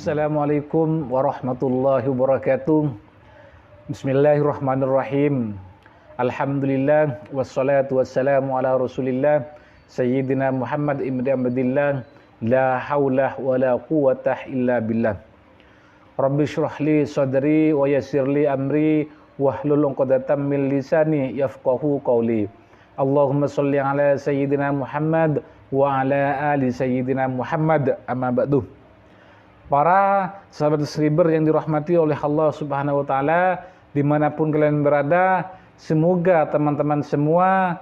Assalamualaikum warahmatullahi wabarakatuh. Bismillahirrahmanirrahim. Alhamdulillah wassalatu wassalamu ala Rasulillah Sayyidina Muhammad ibn Abdillah. La haula wala quwwata illa billah. Rabbi shrah li sadri wa yassir li amri wahlul 'uqdatam min lisani yafqahu qawli. Allahumma shalli ala Sayyidina Muhammad wa ala ali Sayyidina Muhammad, amma ba'du. Para sahabat Skriber yang dirahmati oleh Allah Subhanahu wa taala, dimanapun kalian berada, semoga teman-teman semua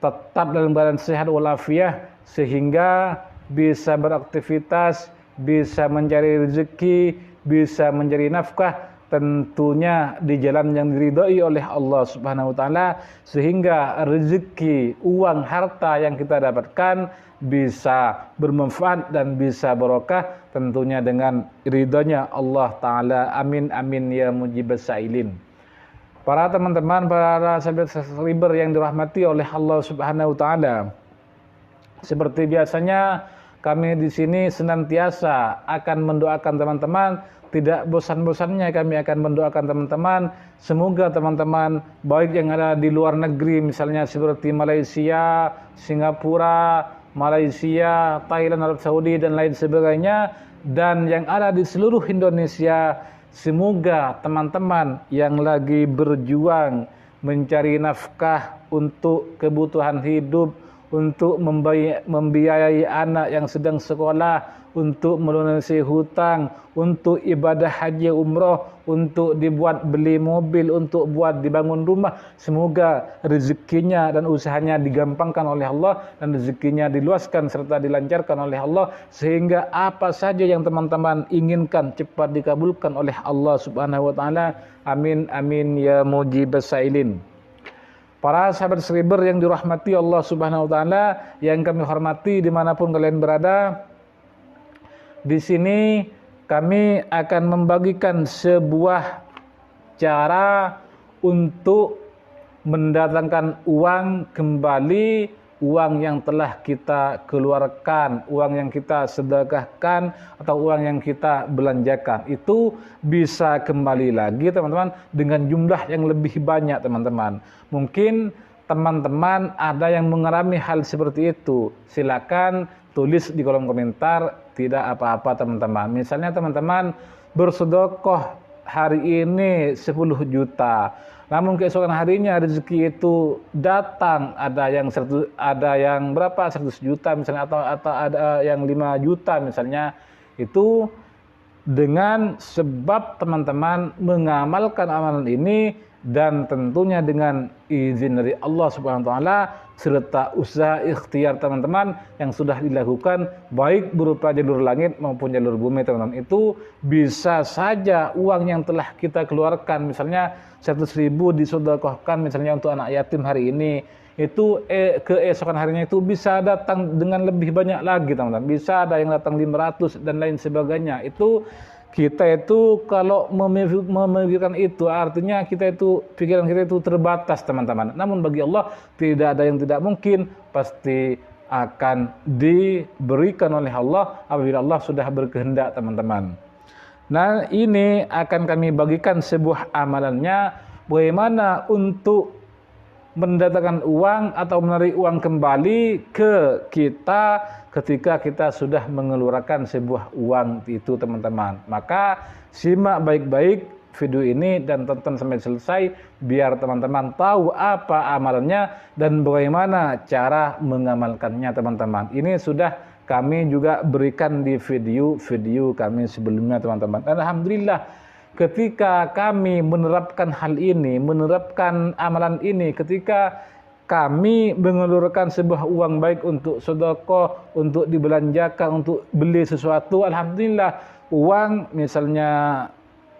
tetap dalam keadaan sehat walafiat sehingga bisa beraktivitas, bisa mencari rezeki, bisa mencari nafkah, tentunya di jalan yang diridhai oleh Allah Subhanahu wa taala, sehingga rezeki, uang, harta yang kita dapatkan bisa bermanfaat dan bisa barokah, tentunya dengan ridhonya Allah taala. Amin amin ya mujibas sailin. Para teman-teman, para sahabat Skriber yang dirahmati oleh Allah Subhanahu wa taala, seperti biasanya kami di sini senantiasa akan mendoakan teman-teman. Tidak bosan-bosannya kami akan mendoakan teman-teman. Semoga teman-teman baik yang ada di luar negeri, misalnya seperti Malaysia, Singapura, Malaysia, Thailand, Arab Saudi dan lain sebagainya, dan yang ada di seluruh Indonesia, semoga teman-teman yang lagi berjuang mencari nafkah untuk kebutuhan hidup, untuk membiayai anak yang sedang sekolah, untuk melunasi hutang, untuk ibadah haji umroh, untuk dibuat beli mobil, untuk buat dibangun rumah, semoga rezekinya dan usahanya digampangkan oleh Allah dan rezekinya diluaskan serta dilancarkan oleh Allah, sehingga apa saja yang teman-teman inginkan cepat dikabulkan oleh Allah Subhanahu wa taala. Amin amin ya mujibas sailin. Para sahabat Skriber yang dirahmati Allah Subhanahu wa taala, yang kami hormati dimanapun kalian berada, di sini kami akan membagikan sebuah cara untuk mendatangkan uang kembali, uang yang telah kita keluarkan, uang yang kita sedekahkan, atau uang yang kita belanjakan. Itu bisa kembali lagi teman-teman dengan jumlah yang lebih banyak teman-teman. Mungkin teman-teman ada yang mengalami hal seperti itu, silakan tulis di kolom komentar, tidak apa-apa teman-teman. Misalnya teman-teman bersedekah hari ini 10 juta, namun keesokan harinya rezeki itu datang, ada yang 100, ada yang berapa 100 juta misalnya, atau ada yang 5 juta misalnya. Itu dengan sebab teman-teman mengamalkan amalan ini, dan tentunya dengan izin dari Allah Subhanahu wa taala serta usaha ikhtiar teman-teman yang sudah dilakukan baik berupa jalur langit maupun jalur bumi teman-teman, itu bisa saja uang yang telah kita keluarkan, misalnya 100.000 disedekahkan misalnya untuk anak yatim hari ini, itu keesokan harinya itu bisa datang dengan lebih banyak lagi teman-teman, bisa ada yang datang 500 dan lain sebagainya. Itu kita itu kalau memikirkan itu, artinya kita itu, pikiran kita itu terbatas teman-teman. Namun bagi Allah tidak ada yang tidak mungkin, pasti akan diberikan oleh Allah apabila Allah sudah berkehendak teman-teman. Nah, ini akan kami bagikan sebuah amalannya, bagaimana untuk mendatangkan uang atau menarik uang kembali ke kita ketika kita sudah mengeluarkan sebuah uang itu teman-teman. Maka simak baik-baik video ini dan tonton sampai selesai biar teman-teman tahu apa amalannya dan bagaimana cara mengamalkannya teman-teman. Ini sudah kami juga berikan di video-video kami sebelumnya teman-teman. Alhamdulillah, ketika kami menerapkan hal ini, menerapkan amalan ini, ketika kami mengeluarkan sebuah uang baik untuk sedekah, untuk dibelanjakan, untuk beli sesuatu, alhamdulillah uang misalnya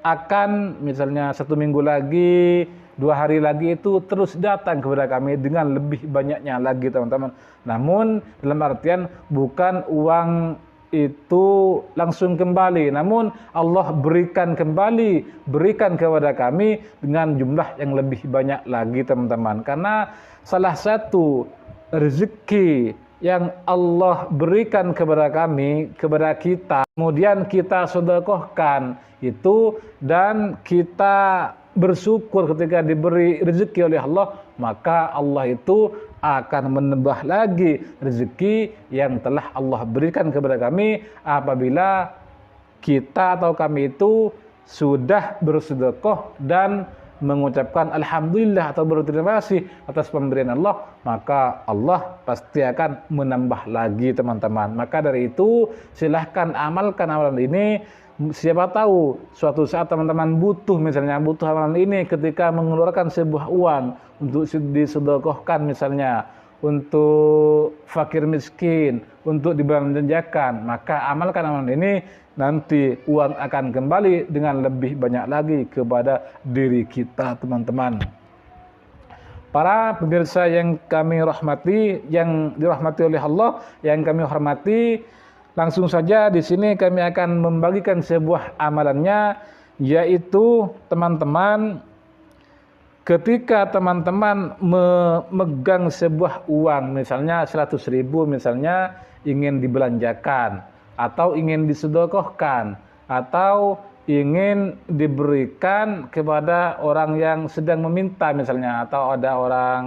akan, misalnya 1 minggu lagi, 2 hari lagi itu terus datang kepada kami dengan lebih banyaknya lagi teman-teman. Namun dalam artian bukan uang itu langsung kembali, namun Allah berikan kembali, berikan kepada kami dengan jumlah yang lebih banyak lagi teman-teman. Karena salah satu rezeki yang Allah berikan kepada kami, kepada kita, kemudian kita sedekahkan itu dan kita bersyukur ketika diberi rezeki oleh Allah, maka Allah itu akan menambah lagi rezeki yang telah Allah berikan kepada kami apabila kita atau kami itu sudah bersedekah dan mengucapkan alhamdulillah atau berterima kasih atas pemberian Allah, maka Allah pasti akan menambah lagi teman-teman. Maka dari itu silahkan amalkan amalan ini. Siapa tahu suatu saat teman-teman butuh, misalnya butuh amalan ini ketika mengeluarkan sebuah uang untuk disedekahkan, misalnya untuk fakir miskin, untuk dibelanjakan, maka amalkan amalan ini, nanti uang akan kembali dengan lebih banyak lagi kepada diri kita teman-teman. Para pemirsa yang kami rahmati, yang dirahmati oleh Allah, yang kami hormati, langsung saja di sini kami akan membagikan sebuah amalannya, yaitu teman-teman, ketika teman-teman memegang sebuah uang, misalnya 100.000, misalnya ingin dibelanjakan, atau ingin disedekahkan, atau ingin diberikan kepada orang yang sedang meminta, misalnya, atau ada orang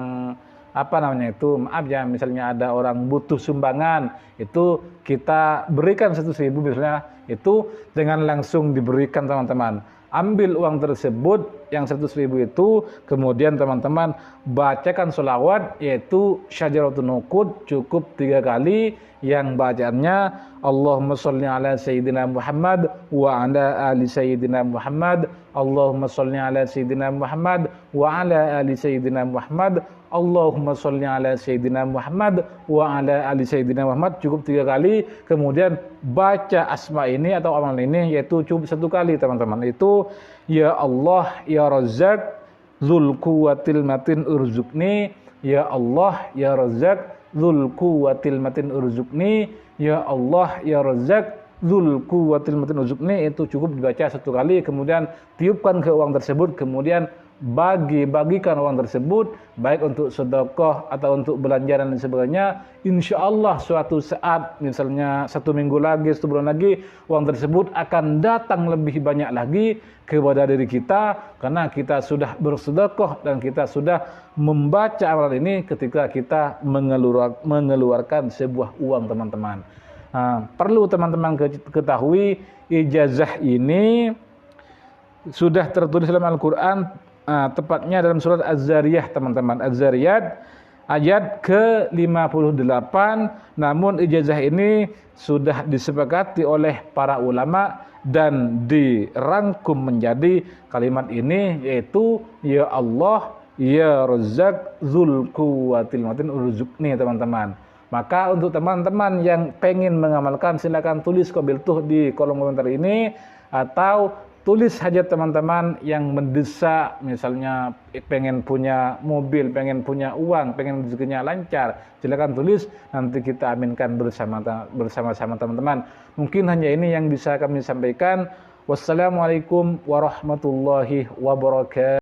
misalnya ada orang butuh sumbangan, itu kita berikan 100.000 misalnya, itu jangan langsung diberikan teman-teman. Ambil uang tersebut yang 100.000 itu, kemudian teman-teman bacakan sholawat, yaitu Syajaratul Nuqud cukup 3 kali, yang bacaannya Allahumma sholli ala sayyidina Muhammad wa ala ali sayyidina Muhammad, Allahumma sholli ala sayyidina Muhammad wa ala ali sayyidina Muhammad, Allahumma sholli ala sayyidina Muhammad wa ala ali sayyidina Muhammad, cukup 3 kali. Kemudian baca asma ini atau amalan ini, yaitu cukup 1 kali teman-teman, itu ya Allah ya Razzaq Dzul Quwwatil Matin urzuqni, ya Allah ya Razzaq Dzul Quwwatil Matin urzuqni, ya Allah ya Razzaq Dzul Quwwatil Matin urzuqni, itu cukup dibaca 1 kali. Kemudian tiupkan ke uang tersebut, kemudian bagikan uang tersebut, baik untuk sedekah atau untuk belanja dan sebagainya. Insya Allah suatu saat, misalnya 1 minggu lagi, 1 bulan lagi, uang tersebut akan datang lebih banyak lagi kepada diri kita, karena kita sudah bersedekah dan kita sudah membaca amalan ini ketika kita mengeluarkan sebuah uang teman-teman. Perlu teman-teman ketahui, ijazah ini sudah tertulis dalam Al-Quran, tepatnya dalam surat Az-Zariyat teman-teman, Az-Zariyat ayat ke-58. Namun ijazah ini sudah disepakati oleh para ulama dan dirangkum menjadi kalimat ini, yaitu ya Allah ya Razzaq Dzul Quwwatil Matin urzuqni teman-teman. Maka untuk teman-teman yang pengen mengamalkan, silakan tulis qabil tuh di kolom komentar ini, atau tulis hajat teman-teman yang mendesak, misalnya pengen punya mobil, pengen punya uang, pengen rezekinya lancar, silakan tulis, nanti kita aminkan bersama-sama teman-teman. Mungkin hanya ini yang bisa kami sampaikan. Wassalamualaikum warahmatullahi wabarakatuh.